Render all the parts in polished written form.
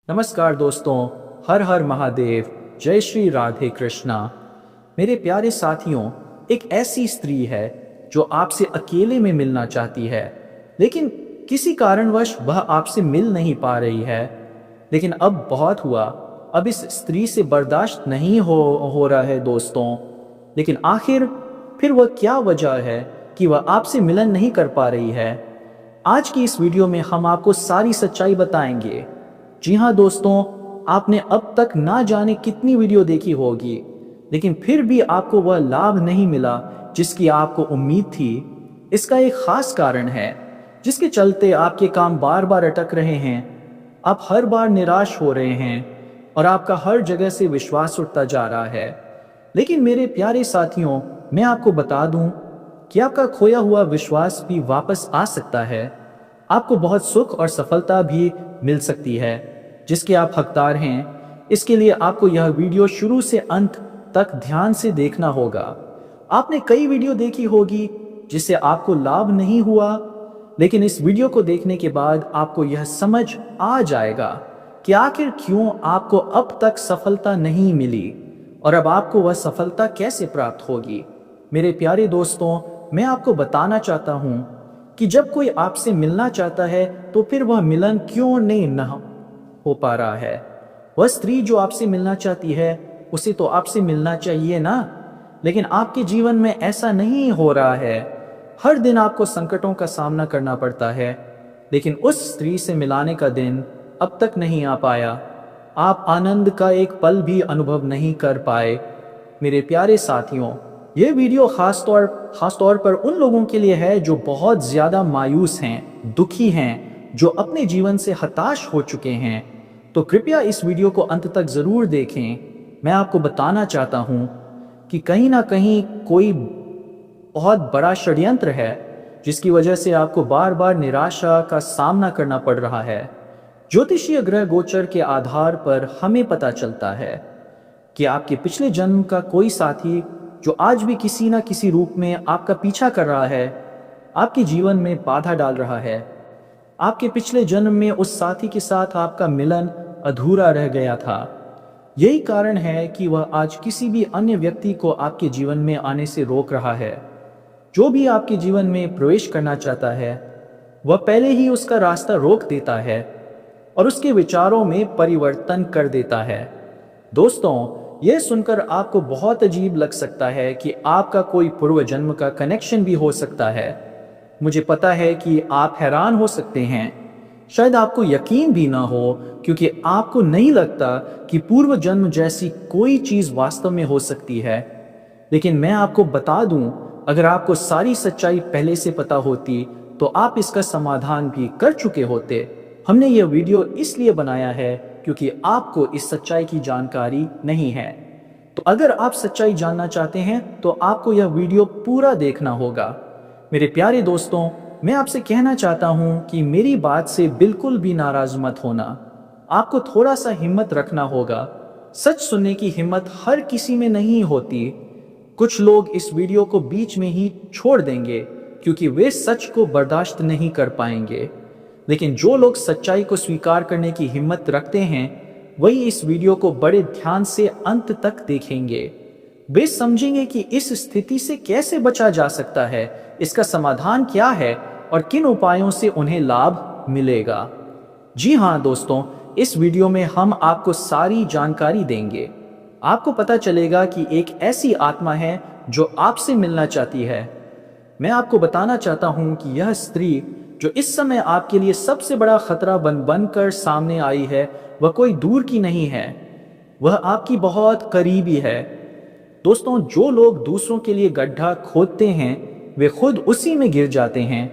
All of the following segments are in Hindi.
नमस्कार दोस्तों, हर हर महादेव, जय श्री राधे कृष्णा। मेरे प्यारे साथियों, एक ऐसी स्त्री है जो आपसे अकेले में मिलना चाहती है, लेकिन किसी कारणवश वह आपसे मिल नहीं पा रही है। लेकिन अब बहुत हुआ, अब इस स्त्री से बर्दाश्त नहीं हो रहा है दोस्तों। लेकिन आखिर फिर वह क्या वजह है कि वह आपसे मिलन नहीं कर पा रही है? आज की इस वीडियो में हम आपको सारी सच्चाई बताएंगे। जी हाँ दोस्तों, आपने अब तक ना जाने कितनी वीडियो देखी होगी, लेकिन फिर भी आपको वह लाभ नहीं मिला जिसकी आपको उम्मीद थी। इसका एक खास कारण है जिसके चलते आपके काम बार बार अटक रहे हैं। आप हर बार निराश हो रहे हैं और आपका हर जगह से विश्वास उठता जा रहा है। लेकिन मेरे प्यारे साथियों, मैं आपको बता दूं कि आपका खोया हुआ विश्वास भी वापस आ सकता है। आपको बहुत सुख और सफलता भी मिल सकती है जिसके आप हकदार हैं। इसके लिए आपको यह वीडियो शुरू से अंत तक ध्यान से देखना होगा। आपने कई वीडियो देखी होगी जिससे आपको लाभ नहीं हुआ, लेकिन इस वीडियो को देखने के बाद आपको यह समझ आ जाएगा कि आखिर क्यों आपको अब तक सफलता नहीं मिली और अब आपको वह सफलता कैसे प्राप्त होगी। मेरे प्यारे दोस्तों, मैं आपको बताना चाहता हूं कि जब कोई आपसे मिलना चाहता है तो फिर वह मिलन क्यों नहीं हो पा रहा है। वह स्त्री जो आपसे मिलना चाहती है उसे तो आपसे मिलना चाहिए ना, लेकिन आपके जीवन में ऐसा नहीं हो रहा है। हर दिन आपको संकटों का सामना करना पड़ता है, लेकिन उस स्त्री से मिलाने का दिन अब तक नहीं आ पाया। आप आनंद का एक पल भी अनुभव नहीं कर पाए। मेरे प्यारे साथियों, यह वीडियो खास तौर पर उन लोगों के लिए है जो बहुत ज्यादा मायूस हैं, दुखी हैं, जो अपने जीवन से हताश हो चुके हैं। तो कृपया इस वीडियो को अंत तक जरूर देखें। मैं आपको बताना चाहता हूं कि कहीं ना कहीं कोई बहुत बड़ा षड्यंत्र है जिसकी वजह से आपको बार बार निराशा का सामना करना पड़ रहा है। ज्योतिषीय ग्रह गोचर के आधार पर हमें पता चलता है कि आपके पिछले जन्म का कोई साथी जो आज भी किसी न किसी रूप में आपका पीछा कर रहा है, आपके जीवन में बाधा डाल रहा है। आपके पिछले जन्म में उस साथी के साथ आपका मिलन अधूरा रह गया था। यही कारण है कि वह आज किसी भी अन्य व्यक्ति को आपके जीवन में आने से रोक रहा है। जो भी आपके जीवन में प्रवेश करना चाहता है वह पहले ही उसका रास्ता रोक देता है और उसके विचारों में परिवर्तन कर देता है। दोस्तों, यह सुनकर आपको बहुत अजीब लग सकता है कि आपका कोई पूर्व जन्म का कनेक्शन भी हो सकता है। मुझे पता है कि आप हैरान हो सकते हैं, शायद आपको यकीन भी ना हो, क्योंकि आपको नहीं लगता कि पूर्व जन्म जैसी कोई चीज वास्तव में हो सकती है। लेकिन मैं आपको बता दूं, अगर आपको सारी सच्चाई पहले से पता होती तो आप इसका समाधान भी कर चुके होते। हमने यह वीडियो इसलिए बनाया है क्योंकि आपको इस सच्चाई की जानकारी नहीं है। तो अगर आप सच्चाई जानना चाहते हैं तो आपको यह वीडियो पूरा देखना होगा। मेरे प्यारे दोस्तों, मैं आपसे कहना चाहता हूं कि मेरी बात से बिल्कुल भी नाराज मत होना। आपको थोड़ा सा हिम्मत रखना होगा। सच सुनने की हिम्मत हर किसी में नहीं होती। कुछ लोग इस वीडियो को बीच में ही छोड़ देंगे क्योंकि वे सच को बर्दाश्त नहीं कर पाएंगे, लेकिन जो लोग सच्चाई को स्वीकार करने की हिम्मत रखते हैं वही इस वीडियो को बड़े ध्यान से अंत तक देखेंगे। वे समझेंगे कि इस स्थिति से कैसे बचा जा सकता है, इसका समाधान क्या है और किन उपायों से उन्हें लाभ मिलेगा। जी हाँ दोस्तों, इस वीडियो में हम आपको सारी जानकारी देंगे। आपको पता चलेगा कि एक ऐसी आत्मा है जो आपसे मिलना चाहती है। मैं आपको बताना चाहता हूं कि यह स्त्री जो इस समय आपके लिए सबसे बड़ा खतरा बनकर सामने आई है, वह कोई दूर की नहीं है, वह आपकी बहुत करीबी है। दोस्तों, जो लोग दूसरों के लिए गड्ढा खोदते हैं वे खुद उसी में गिर जाते हैं।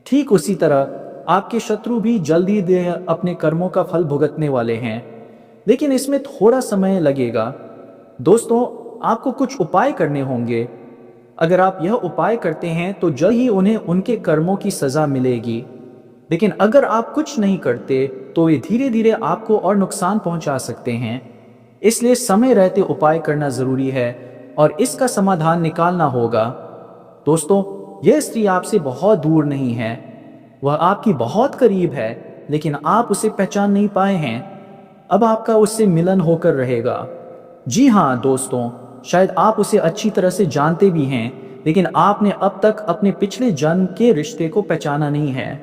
ठीक उसी तरह आपके शत्रु भी जल्दी अपने कर्मों का फल भुगतने वाले हैं, लेकिन इसमें थोड़ा समय लगेगा। दोस्तों, आपको कुछ उपाय करने होंगे। अगर आप यह उपाय करते हैं तो जल्द ही उन्हें उनके कर्मों की सजा मिलेगी, लेकिन अगर आप कुछ नहीं करते तो वे धीरे धीरे आपको और नुकसान पहुंचा सकते हैं। इसलिए समय रहते उपाय करना जरूरी है और इसका समाधान निकालना होगा। दोस्तों, यह स्त्री आपसे बहुत दूर नहीं है, वह आपकी बहुत करीब है, लेकिन आप उसे पहचान नहीं पाए हैं। अब आपका उससे मिलन होकर रहेगा। जी हाँ दोस्तों, शायद आप उसे अच्छी तरह से जानते भी हैं, लेकिन आपने अब तक अपने पिछले जन्म के रिश्ते को पहचाना नहीं है।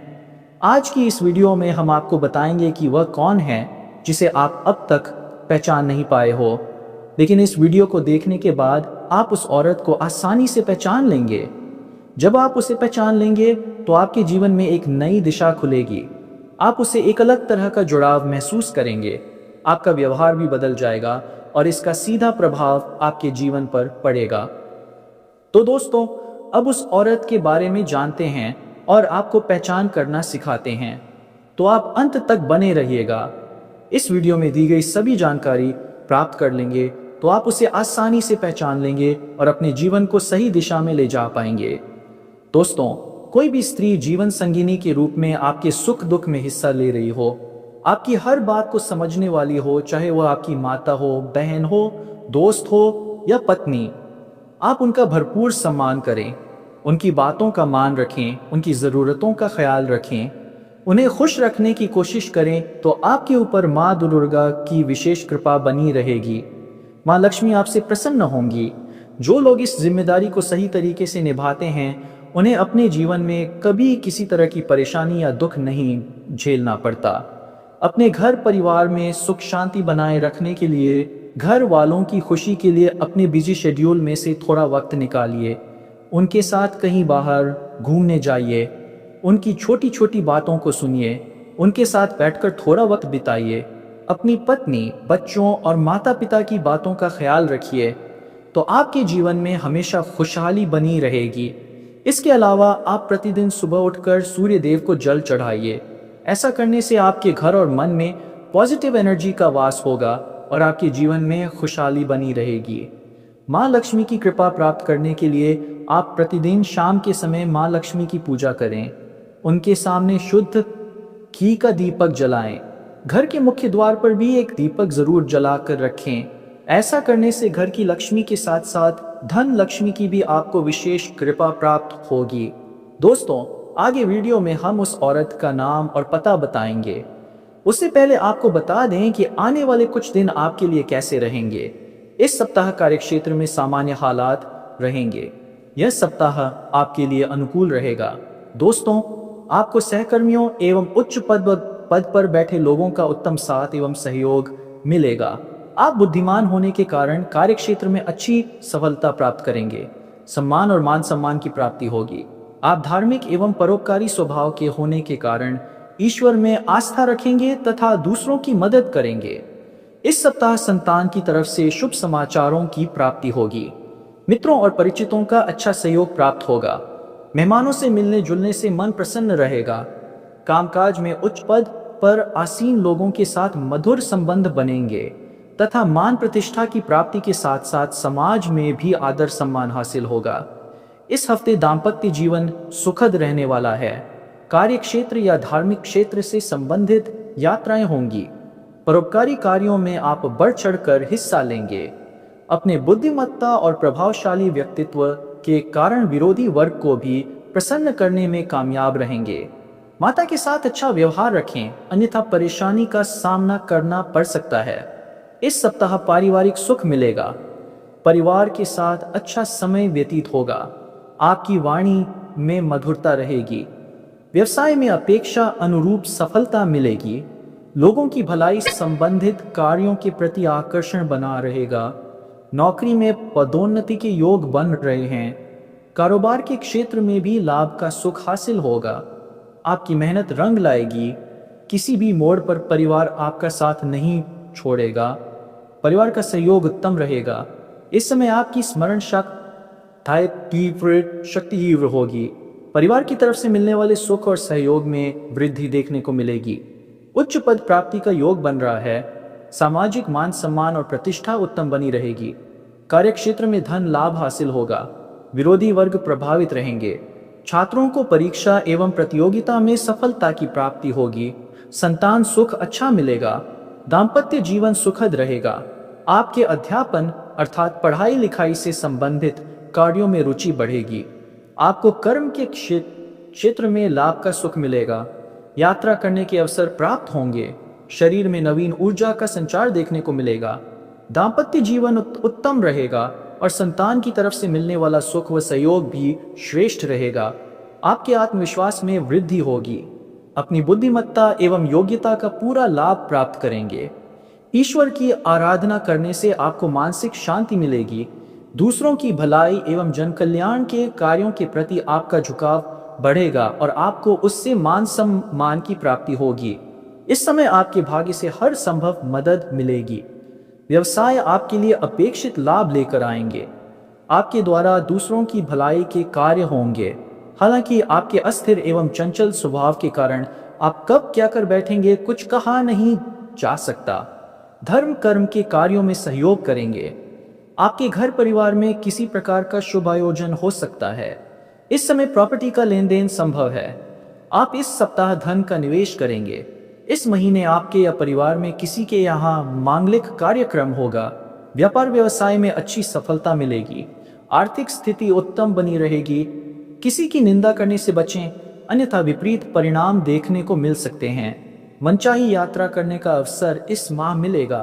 आज की इस वीडियो में हम आपको बताएंगे कि वह कौन है जिसे आप अब तक पहचान नहीं पाए हो, लेकिन इस वीडियो को देखने के बाद आप उस औरत को आसानी से पहचान लेंगे। जब आप उसे पहचान लेंगे तो आपके जीवन में एक नई दिशा खुलेगी। आप उसे एक अलग तरह का जुड़ाव महसूस करेंगे, आपका व्यवहार भी बदल जाएगा और इसका सीधा प्रभाव आपके जीवन पर पड़ेगा। तो दोस्तों, अब उस औरत के बारे में जानते हैं और आपको पहचान करना सिखाते हैं, तो आप अंत तक बने रहिएगा। इस वीडियो में दी गई सभी जानकारी प्राप्त कर लेंगे तो आप उसे आसानी से पहचान लेंगे और अपने जीवन को सही दिशा में ले जा पाएंगे। दोस्तों, कोई भी स्त्री जीवन संगिनी के रूप में आपके सुख दुख में हिस्सा ले रही हो, आपकी हर बात को समझने वाली हो, चाहे वह आपकी माता हो, बहन हो, दोस्त हो या पत्नी, आप उनका भरपूर सम्मान करें, उनकी बातों का मान रखें, उनकी ज़रूरतों का ख्याल रखें, उन्हें खुश रखने की कोशिश करें, तो आपके ऊपर माँ दुर्गा की विशेष कृपा बनी रहेगी। माँ लक्ष्मी आपसे प्रसन्न होंगी। जो लोग इस जिम्मेदारी को सही तरीके से निभाते हैं, उन्हें अपने जीवन में कभी किसी तरह की परेशानी या दुख नहीं झेलना पड़ता। अपने घर परिवार में सुख शांति बनाए रखने के लिए, घर वालों की खुशी के लिए अपने बिजी शेड्यूल में से थोड़ा वक्त निकालिए। उनके साथ कहीं बाहर घूमने जाइए, उनकी छोटी छोटी बातों को सुनिए, उनके साथ बैठकर थोड़ा वक्त बिताइए। अपनी पत्नी, बच्चों और माता पिता की बातों का ख्याल रखिए, तो आपके जीवन में हमेशा खुशहाली बनी रहेगी। इसके अलावा आप प्रतिदिन सुबह उठकर सूर्य देव को जल चढ़ाइए। ऐसा करने से आपके घर और मन में पॉजिटिव एनर्जी का वास होगा और आपके जीवन में खुशहाली बनी रहेगी। माँ लक्ष्मी की कृपा प्राप्त करने के लिए आप प्रतिदिन शाम के समय माँ लक्ष्मी की पूजा करें। उनके सामने शुद्ध घी का दीपक जलाएं। घर के मुख्य द्वार पर भी एक दीपक जरूर जलाकर रखें। ऐसा करने से घर की लक्ष्मी के साथ साथ धन लक्ष्मी की भी आपको विशेष कृपा प्राप्त होगी। दोस्तों, आगे वीडियो में हम उस औरत का नाम और पता बताएंगे। उससे पहले आपको बता दें कि आने वाले कुछ दिन आपके लिए कैसे रहेंगे। इस सप्ताह कार्यक्षेत्र में सामान्य हालात रहेंगे। यह सप्ताह आपके लिए अनुकूल रहेगा। दोस्तों, आपको सहकर्मियों एवं उच्च पद पर बैठे लोगों का उत्तम साथ एवं सहयोग मिलेगा। आप बुद्धिमान होने के कारण कार्यक्षेत्र में अच्छी सफलता प्राप्त करेंगे। सम्मान और मान सम्मान की प्राप्ति होगी। आप धार्मिक एवं परोपकारी स्वभाव के होने के कारण ईश्वर में आस्था रखेंगे तथा दूसरों की मदद करेंगे। इस सप्ताह संतान की तरफ से शुभ समाचारों की प्राप्ति होगी। मित्रों और परिचितों का अच्छा सहयोग प्राप्त होगा। मेहमानों से मिलने जुलने से मन प्रसन्न रहेगा। कामकाज में उच्च पद पर आसीन लोगों के साथ मधुर संबंध बनेंगे तथा मान प्रतिष्ठा की प्राप्ति के साथ साथ समाज में भी आदर सम्मान हासिल होगा। इस हफ्ते दाम्पत्य जीवन सुखद रहने वाला है। कार्य क्षेत्र या धार्मिक क्षेत्र से संबंधित यात्राएं होंगी। परोपकारी कार्यों में आप बढ़ चढ़कर हिस्सा लेंगे। अपने बुद्धिमत्ता और प्रभावशाली व्यक्तित्व के कारण विरोधी वर्ग को भी प्रसन्न करने में कामयाब रहेंगे। माता के साथ अच्छा व्यवहार रखें, अन्यथा परेशानी का सामना करना पड़ सकता है। इस सप्ताह पारिवारिक सुख मिलेगा। परिवार के साथ अच्छा समय व्यतीत होगा। आपकी वाणी में मधुरता रहेगी। व्यवसाय में अपेक्षा अनुरूप सफलता मिलेगी। लोगों की भलाई संबंधित कार्यों के प्रति आकर्षण बना रहेगा। नौकरी में पदोन्नति के योग बन रहे हैं। कारोबार के क्षेत्र में भी लाभ का सुख हासिल होगा। आपकी मेहनत रंग लाएगी। किसी भी मोड़ पर परिवार आपका साथ नहीं छोड़ेगा। परिवार का सहयोग उत्तम रहेगा। इस समय आपकी स्मरण शक्ति तीव्र होगी। परिवार की तरफ से मिलने वाले सुख और सहयोग में वृद्धि देखने को मिलेगी। उच्च पद प्राप्ति का योग बन रहा है। सामाजिक मान सम्मान और प्रतिष्ठा उत्तम बनी रहेगी। कार्यक्षेत्र में धन लाभ हासिल होगा। विरोधी वर्ग प्रभावित रहेंगे। छात्रों को परीक्षा एवं प्रतियोगिता में सफलता की प्राप्ति होगी। संतान सुख अच्छा मिलेगा। दाम्पत्य जीवन सुखद रहेगा। आपके अध्यापन अर्थात पढ़ाई लिखाई से संबंधित कार्यों में रुचि बढ़ेगी। आपको कर्म के क्षेत्र में लाभ का सुख मिलेगा। यात्रा करने के अवसर प्राप्त होंगे। शरीर में नवीन ऊर्जा का संचार देखने को मिलेगा। दाम्पत्य जीवन उत्तम रहेगा और संतान की तरफ से मिलने वाला सुख व सहयोग भी श्रेष्ठ रहेगा। आपके आत्मविश्वास में वृद्धि होगी। अपनी बुद्धिमत्ता एवं योग्यता का पूरा लाभ प्राप्त करेंगे। ईश्वर की आराधना करने से आपको मानसिक शांति मिलेगी। दूसरों की भलाई एवं जन कल्याण के कार्यों के प्रति आपका झुकाव बढ़ेगा और आपको उससे मान सम्मान की प्राप्ति होगी। इस समय आपके भाग्य से हर संभव मदद मिलेगी। व्यवसाय आपके लिए अपेक्षित लाभ लेकर आएंगे। आपके द्वारा दूसरों की भलाई के कार्य होंगे। हालांकि आपके अस्थिर एवं चंचल स्वभाव के कारण आप कब क्या कर बैठेंगे कुछ कहा नहीं जा सकता। धर्म कर्म के कार्यों में सहयोग करेंगे। आपके घर परिवार में किसी प्रकार का शुभ आयोजन हो सकता है। इस समय प्रॉपर्टी का लेन देन संभव है। आप इस सप्ताह धन का निवेश करेंगे। इस महीने आपके या परिवार में किसी के यहाँ मांगलिक कार्यक्रम होगा। व्यापार व्यवसाय में अच्छी सफलता मिलेगी। आर्थिक स्थिति उत्तम बनी रहेगी। किसी की निंदा करने से बचें, अन्यथा विपरीत परिणाम देखने को मिल सकते हैं। मनचाही यात्रा करने का अवसर इस माह मिलेगा।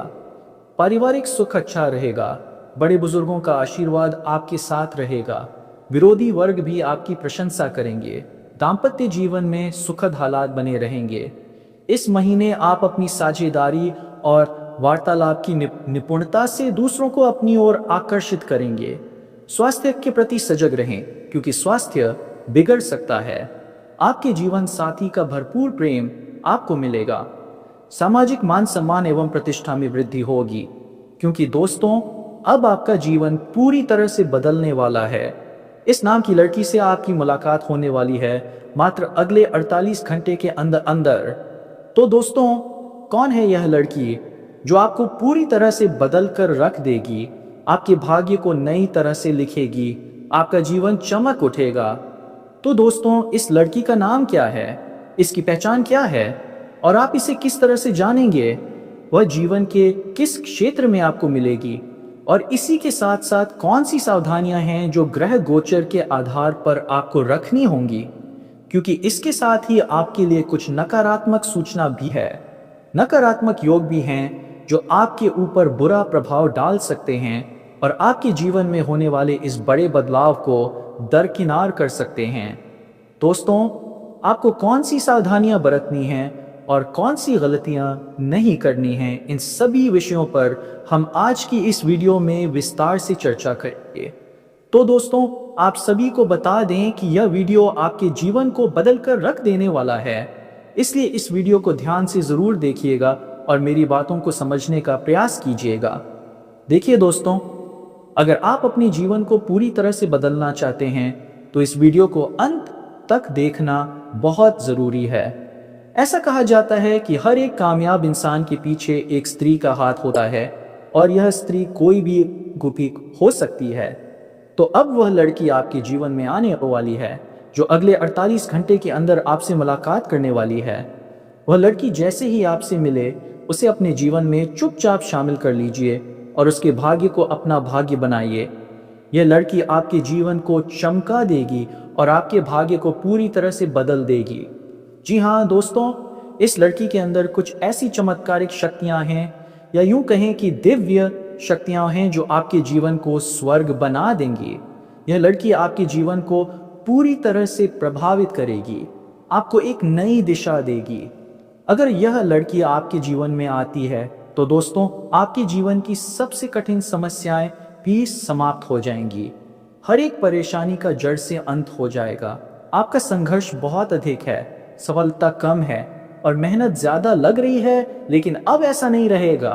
पारिवारिक सुख अच्छा रहेगा। बड़े बुजुर्गों का आशीर्वाद आपके साथ रहेगा। विरोधी वर्ग भी आपकी प्रशंसा करेंगे। दाम्पत्य जीवन में सुखद हालात बने रहेंगे। इस महीने आप अपनी साझेदारी और वार्तालाप की निपुणता से दूसरों को अपनी ओर आकर्षित करेंगे। स्वास्थ्य के प्रति सजग रहें, क्योंकि स्वास्थ्य बिगड़ सकता है। आपके जीवन साथी का भरपूर प्रेम आपको मिलेगा। सामाजिक मान सम्मान एवं प्रतिष्ठा में वृद्धि होगी, क्योंकि दोस्तों अब आपका जीवन पूरी तरह से बदलने वाला है। इस नाम की लड़की से आपकी मुलाकात होने वाली है मात्र अगले 48 घंटे के अंदर अंदर। तो दोस्तों, कौन है यह लड़की जो आपको पूरी तरह से बदल कर रख देगी, आपके भाग्य को नई तरह से लिखेगी, आपका जीवन चमक उठेगा? तो दोस्तों, इस लड़की का नाम क्या है, इसकी पहचान क्या है और आप इसे किस तरह से जानेंगे? वह जीवन के किस क्षेत्र में आपको मिलेगी और इसी के साथ साथ कौन सी सावधानियां हैं जो ग्रह गोचर के आधार पर आपको रखनी होंगी, क्योंकि इसके साथ ही आपके लिए कुछ नकारात्मक सूचना भी है। नकारात्मक योग भी हैं जो आपके ऊपर बुरा प्रभाव डाल सकते हैं और आपके जीवन में होने वाले इस बड़े बदलाव को दरकिनार कर सकते हैं। दोस्तों, आपको कौन सी सावधानियां बरतनी हैं और कौन सी गलतियां नहीं करनी हैं, इन सभी विषयों पर हम आज की इस वीडियो में विस्तार से चर्चा करेंगे। तो दोस्तों, आप सभी को बता दें कि यह वीडियो आपके जीवन को बदल कर रख देने वाला है, इसलिए इस वीडियो को ध्यान से जरूर देखिएगा और मेरी बातों को समझने का प्रयास कीजिएगा। देखिए दोस्तों, अगर आप अपने जीवन को पूरी तरह से बदलना चाहते हैं तो इस वीडियो को अंत तक देखना बहुत जरूरी है। ऐसा कहा जाता है कि हर एक कामयाब इंसान के पीछे एक स्त्री का हाथ होता है और यह स्त्री कोई भी हो सकती है। तो अब वह लड़की आपके जीवन में आने वाली है जो अगले 48 घंटे के अंदर आपसे मुलाकात करने वाली है। वह लड़की जैसे ही आपसे मिले उसे अपने जीवन में चुपचाप शामिल कर लीजिए और उसके भाग्य को अपना भाग्य बनाइए। यह लड़की आपके जीवन को चमका देगी और आपके भाग्य को पूरी तरह से बदल देगी। जी हाँ दोस्तों, इस लड़की के अंदर कुछ ऐसी चमत्कारिक शक्तियां हैं या यूं कहें कि दिव्य शक्तियां हैं जो आपके जीवन को स्वर्ग बना देंगी। यह लड़की आपके जीवन को पूरी तरह से प्रभावित करेगी, आपको एक नई दिशा देगी। अगर यह लड़की आपके जीवन में आती है तो दोस्तों, आपके जीवन की सबसे कठिन समस्याएं भी समाप्त हो जाएंगी। हर एक परेशानी का जड़ से अंत हो जाएगा। आपका संघर्ष बहुत अधिक है, सफलता कम है और मेहनत ज्यादा लग रही है, लेकिन अब ऐसा नहीं रहेगा।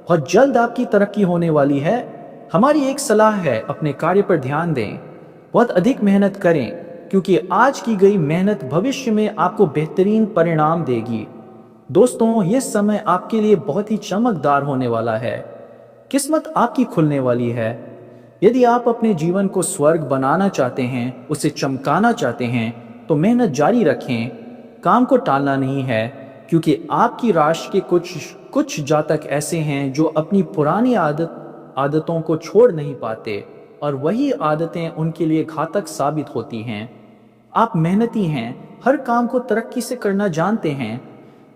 बहुत जल्द आपकी तरक्की होने वाली है। हमारी एक सलाह है, अपने कार्य पर ध्यान दें, बहुत अधिक मेहनत करें, क्योंकि आज की गई मेहनत भविष्य में आपको बेहतरीन परिणाम देगी। दोस्तों, यह समय आपके लिए बहुत ही चमकदार होने वाला है। किस्मत आपकी खुलने वाली है। यदि आप अपने जीवन को स्वर्ग बनाना चाहते हैं, उसे चमकाना चाहते हैं, तो मेहनत जारी रखें। काम को टालना नहीं है, क्योंकि आपकी राशि के कुछ जातक ऐसे हैं जो अपनी पुरानी आदतों को छोड़ नहीं पाते और वही आदतें उनके लिए घातक साबित होती हैं। आप मेहनती हैं, हर काम को तरक्की से करना जानते हैं,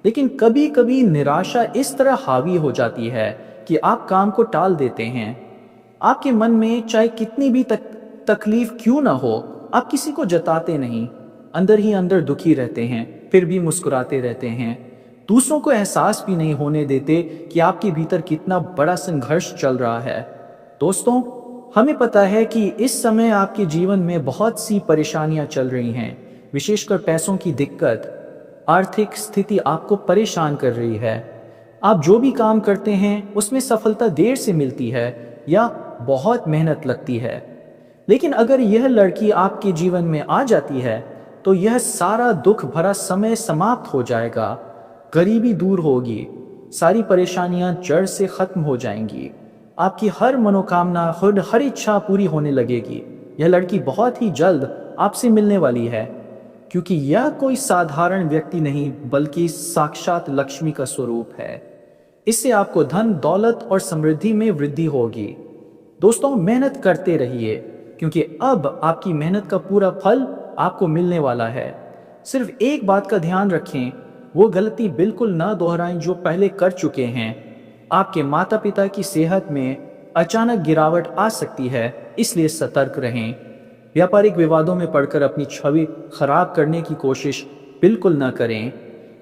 लेकिन कभी कभी निराशा इस तरह हावी हो जाती है कि आप काम को टाल देते हैं। आपके मन में चाहे कितनी भी तकलीफ क्यों ना हो, आप किसी को जताते नहीं, अंदर ही अंदर दुखी रहते हैं, फिर भी मुस्कुराते रहते हैं। दूसरों को एहसास भी नहीं होने देते कि आपके भीतर कितना बड़ा संघर्ष चल रहा है। दोस्तों, हमें पता है कि इस समय आपके जीवन में बहुत सी परेशानियां चल रही हैं, विशेषकर पैसों की दिक्कत, आर्थिक स्थिति आपको परेशान कर रही है। आप जो भी काम करते हैं उसमें सफलता देर से मिलती है या बहुत मेहनत लगती है। लेकिन अगर यह लड़की आपके जीवन में आ जाती है तो यह सारा दुख भरा समय समाप्त हो जाएगा, गरीबी दूर होगी, सारी परेशानियां जड़ से खत्म हो जाएंगी, आपकी हर मनोकामना, हर इच्छा पूरी होने लगेगी। यह लड़की बहुत ही जल्द आपसे मिलने वाली है, क्योंकि यह कोई साधारण व्यक्ति नहीं बल्कि साक्षात लक्ष्मी का स्वरूप है। इससे आपको धन, दौलत और समृद्धि में वृद्धि होगी। दोस्तों, मेहनत करते रहिए, क्योंकि अब आपकी मेहनत का पूरा फल आपको मिलने वाला है। सिर्फ एक बात का ध्यान रखें, वो गलती बिल्कुल ना दोहराएं जो पहले कर चुके हैं। आपके माता पिता की सेहत में अचानक गिरावट आ सकती है, इसलिए सतर्क रहें। व्यापारिक विवादों में पड़कर अपनी छवि खराब करने की कोशिश बिल्कुल न करें।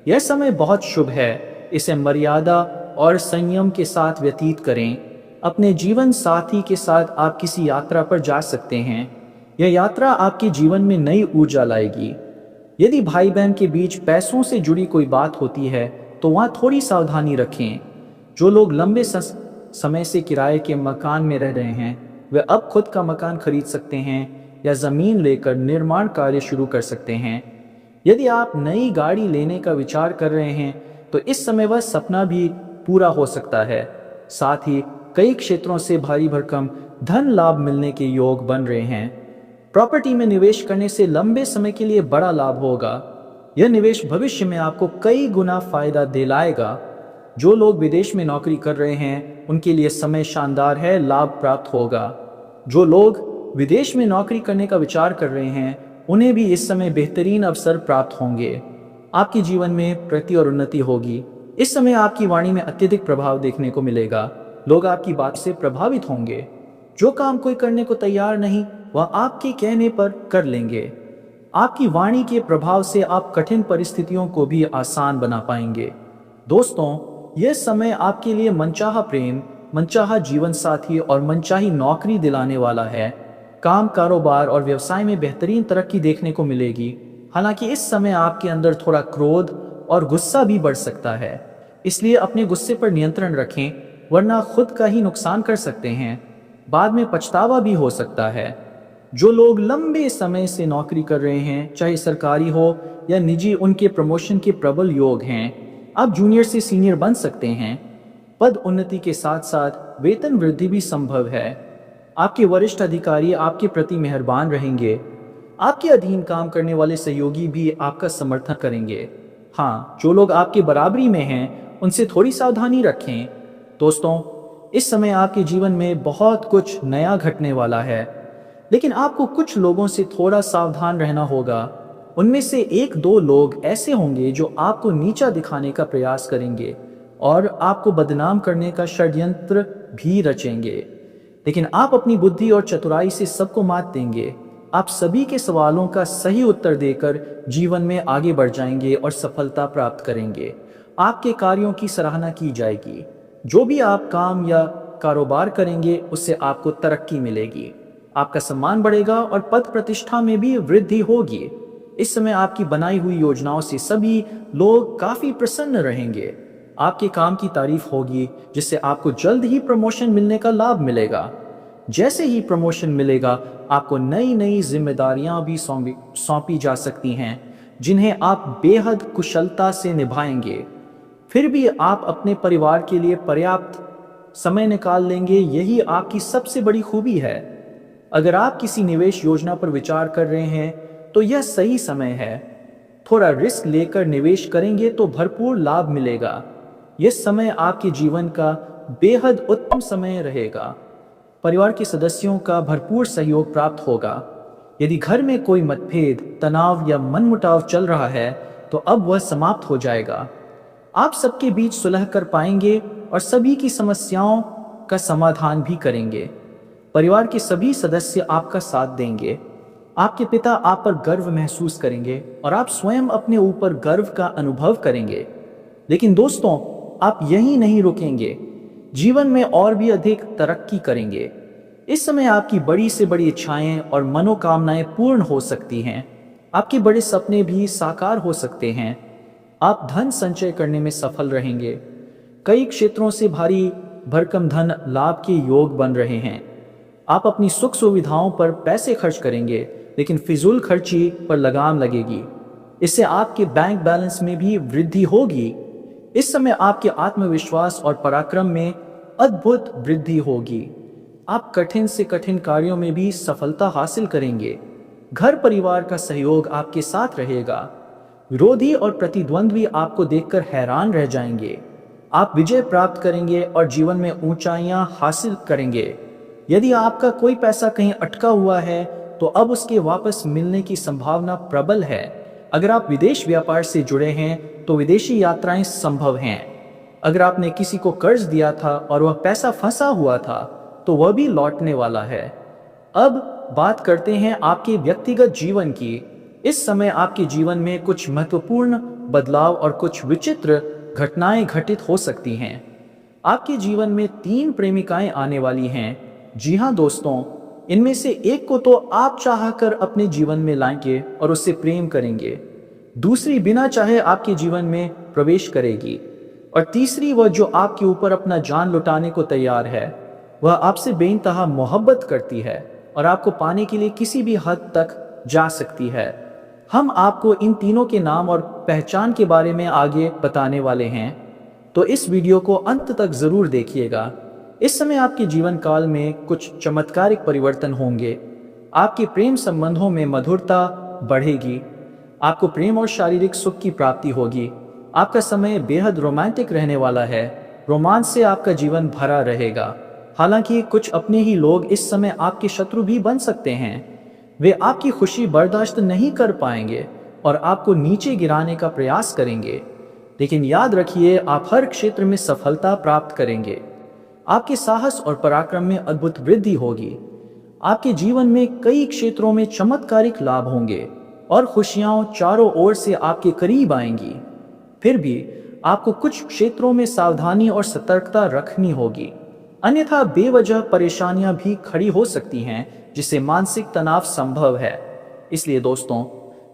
यह समय बहुत शुभ है, इसे मर्यादा और संयम के साथ व्यतीत करें। अपने जीवन साथी के साथ आप किसी यात्रा पर जा सकते हैं। यह यात्रा आपके जीवन में नई ऊर्जा लाएगी। यदि भाई बहन के बीच पैसों से जुड़ी कोई बात होती है तो वहाँ थोड़ी सावधानी रखें। जो लोग लंबे समय से किराए के मकान में रह रहे हैं, वे अब खुद का मकान खरीद सकते हैं या जमीन लेकर निर्माण कार्य शुरू कर सकते हैं। यदि आप नई गाड़ी लेने का विचार कर रहे हैं तो इस समय वह सपना भी पूरा हो सकता है। साथ ही कई क्षेत्रों से भारी भरकम धन लाभ मिलने के योग बन रहे हैं। प्रॉपर्टी में निवेश करने से लंबे समय के लिए बड़ा लाभ होगा। यह निवेश भविष्य में आपको कई गुना फायदा दिलाएगा। जो लोग विदेश में नौकरी कर रहे हैं उनके लिए समय शानदार है, लाभ प्राप्त होगा। जो लोग विदेश में नौकरी करने का विचार कर रहे हैं उन्हें भी इस समय बेहतरीन अवसर प्राप्त होंगे। आपके जीवन में प्रगति और उन्नति होगी। इस समय आपकी वाणी में अत्यधिक प्रभाव देखने को मिलेगा। लोग आपकी बात से प्रभावित होंगे। जो काम कोई करने को तैयार नहीं, वह आपके कहने पर कर लेंगे। आपकी वाणी के प्रभाव से आप कठिन परिस्थितियों को भी आसान बना पाएंगे। दोस्तों, यह समय आपके लिए मनचाहा प्रेम, मनचाहा जीवन साथी और मनचाही नौकरी दिलाने वाला है। काम, कारोबार और व्यवसाय में बेहतरीन तरक्की देखने को मिलेगी। हालांकि इस समय आपके अंदर थोड़ा क्रोध और गुस्सा भी बढ़ सकता है, इसलिए अपने गुस्से पर नियंत्रण रखें, वरना खुद का ही नुकसान कर सकते हैं। बाद में पछतावा भी हो सकता है। जो लोग लंबे समय से नौकरी कर रहे हैं, चाहे सरकारी हो या निजी, उनके प्रमोशन के प्रबल योग हैं। आप जूनियर से सीनियर बन सकते हैं। पद उन्नति के साथ साथ वेतन वृद्धि भी संभव है। आपके वरिष्ठ अधिकारी आपके प्रति मेहरबान रहेंगे। आपके अधीन काम करने वाले सहयोगी भी आपका समर्थन करेंगे। हाँ, जो लोग आपके बराबरी में हैं उनसे थोड़ी सावधानी रखें। दोस्तों, इस समय आपके जीवन में बहुत कुछ नया घटने वाला है, लेकिन आपको कुछ लोगों से थोड़ा सावधान रहना होगा। उनमें से एक दो लोग ऐसे होंगे जो आपको नीचा दिखाने का प्रयास करेंगे और आपको बदनाम करने का षड्यंत्र भी रचेंगे, लेकिन आप अपनी बुद्धि और चतुराई से सबको मात देंगे। आप सभी के सवालों का सही उत्तर देकर जीवन में आगे बढ़ जाएंगे और सफलता प्राप्त करेंगे। आपके कार्यों की सराहना की जाएगी। जो भी आप काम या कारोबार करेंगे उससे आपको तरक्की मिलेगी। आपका सम्मान बढ़ेगा और पद प्रतिष्ठा में भी वृद्धि होगी। इस समय आपकी बनाई हुई योजनाओं से सभी लोग काफी प्रसन्न रहेंगे। आपके काम की तारीफ होगी, जिससे आपको जल्द ही प्रमोशन मिलने का लाभ मिलेगा। जैसे ही प्रमोशन मिलेगा, आपको नई नई जिम्मेदारियां भी सौंपी जा सकती हैं, जिन्हें आप बेहद कुशलता से निभाएंगे। फिर भी आप अपने परिवार के लिए पर्याप्त समय निकाल लेंगे, यही आपकी सबसे बड़ी खूबी है। अगर आप किसी निवेश योजना पर विचार कर रहे हैं तो यह सही समय है। थोड़ा रिस्क लेकर निवेश करेंगे तो भरपूर लाभ मिलेगा। यह समय आपके जीवन का बेहद उत्तम समय रहेगा। परिवार के सदस्यों का भरपूर सहयोग प्राप्त होगा। यदि घर में कोई मतभेद, तनाव या मनमुटाव चल रहा है तो अब वह समाप्त हो जाएगा। आप सबके बीच सुलह कर पाएंगे और सभी की समस्याओं का समाधान भी करेंगे। परिवार के सभी सदस्य आपका साथ देंगे। आपके पिता आप पर गर्व महसूस करेंगे और आप स्वयं अपने ऊपर गर्व का अनुभव करेंगे। लेकिन दोस्तों, आप यहीं नहीं रुकेंगे, जीवन में और भी अधिक तरक्की करेंगे। इस समय आपकी बड़ी से बड़ी इच्छाएं और मनोकामनाएं पूर्ण हो सकती हैं। आपके बड़े सपने भी साकार हो सकते हैं। आप धन संचय करने में सफल रहेंगे। कई क्षेत्रों से भारी भरकम धन लाभ के योग बन रहे हैं। आप अपनी सुख सुविधाओं पर पैसे खर्च करेंगे, लेकिन फिजूल खर्ची पर लगाम लगेगी। इससे आपके बैंक बैलेंस में भी वृद्धि होगी। इस समय आपके आत्मविश्वास और पराक्रम में अद्भुत वृद्धि होगी। आप कठिन से कठिन कार्यों में भी सफलता हासिल करेंगे। घर परिवार का सहयोग आपके साथ रहेगा। विरोधी और प्रतिद्वंद्वी आपको देखकर हैरान रह जाएंगे। आप विजय प्राप्त करेंगे और जीवन में ऊंचाइयां हासिल करेंगे। यदि आपका कोई पैसा कहीं अटका हुआ है तो अब उसके वापस मिलने की संभावना प्रबल है। अगर आप विदेश व्यापार से जुड़े हैं तो विदेशी यात्राएं संभव हैं। अगर आपने किसी को कर्ज दिया था और वह पैसा फंसा हुआ था तो वह भी लौटने वाला है। अब बात करते हैं आपके व्यक्तिगत जीवन की। इस समय आपके जीवन में कुछ महत्वपूर्ण बदलाव और कुछ विचित्र घटनाएं घटित हो सकती हैं। आपके जीवन में 3 प्रेमिकाएं आने वाली हैं। जी हाँ दोस्तों, इनमें से एक को तो आप चाहकर अपने जीवन में लाएंगे और उससे प्रेम करेंगे। दूसरी बिना चाहे आपके जीवन में प्रवेश करेगी और तीसरी वह जो आपके ऊपर अपना जान लुटाने को तैयार है। वह आपसे बेइंतहा मोहब्बत करती है और आपको पाने के लिए किसी भी हद तक जा सकती है। हम आपको इन तीनों के नाम और पहचान के बारे में आगे बताने वाले हैं, तो इस वीडियो को अंत तक जरूर देखिएगा। इस समय आपके जीवन काल में कुछ चमत्कारिक परिवर्तन होंगे। आपके प्रेम संबंधों में मधुरता बढ़ेगी। आपको प्रेम और शारीरिक सुख की प्राप्ति होगी। आपका समय बेहद रोमांटिक रहने वाला है। रोमांच से आपका जीवन भरा रहेगा। हालांकि कुछ अपने ही लोग इस समय आपके शत्रु भी बन सकते हैं। वे आपकी खुशी बर्दाश्त नहीं कर पाएंगे और आपको नीचे गिराने का प्रयास करेंगे। लेकिन याद रखिए, आप हर क्षेत्र में सफलता प्राप्त करेंगे। आपके साहस और पराक्रम में अद्भुत वृद्धि होगी। आपके जीवन में कई क्षेत्रों में चमत्कारिक लाभ होंगे और खुशियां चारों ओर से आपके करीब आएंगी। फिर भी आपको कुछ क्षेत्रों में सावधानी और सतर्कता रखनी होगी, अन्यथा बेवजह परेशानियां भी खड़ी हो सकती हैं, जिससे मानसिक तनाव संभव है। इसलिए दोस्तों,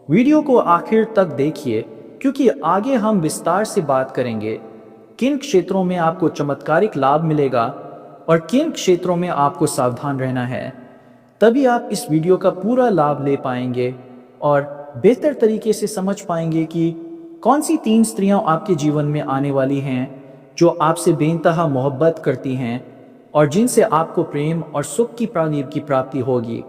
वीडियो को आखिर तक देखिए, क्योंकि आगे हम विस्तार से बात करेंगे किन क्षेत्रों में आपको चमत्कारिक लाभ मिलेगा और किन क्षेत्रों में आपको सावधान रहना है। तभी आप इस वीडियो का पूरा लाभ ले पाएंगे और बेहतर तरीके से समझ पाएंगे कि कौन सी 3 स्त्रियां आपके जीवन में आने वाली हैं जो आपसे बेइंतहा मोहब्बत करती हैं और जिनसे आपको प्रेम और सुख की प्राप्ति होगी।